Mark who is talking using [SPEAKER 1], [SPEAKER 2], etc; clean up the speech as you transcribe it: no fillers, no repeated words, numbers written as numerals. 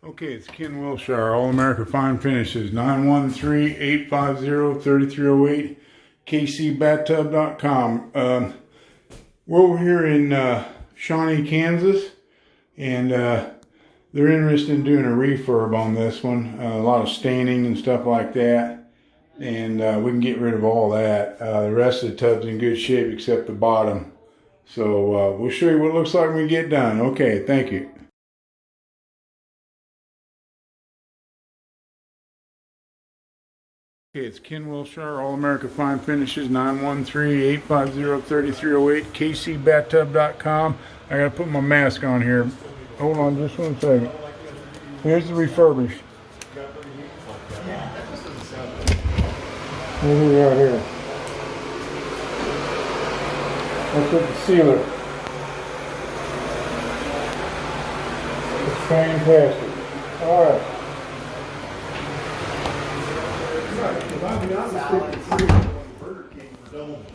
[SPEAKER 1] Okay, it's Ken Wilshire, All America Fine Finishes, 913-850-3308, kcbathtub.com. We're over here in Shawnee, Kansas, and they're interested in doing a refurb on this one. A lot of staining and stuff like that, and we can get rid of all that. The rest of the tub's in good shape except the bottom. So we'll show you what it looks like when we get done. Okay, thank you. Okay, it's Ken Wilshire, All America Fine Finishes, 913-850-3308, kcbathtub.com. I gotta put my mask on here. Hold on just 1 second. Here's the refurbished. Right here. That's with the sealer. It's fantastic. Alright. If I'll be honest with you, Burger King for double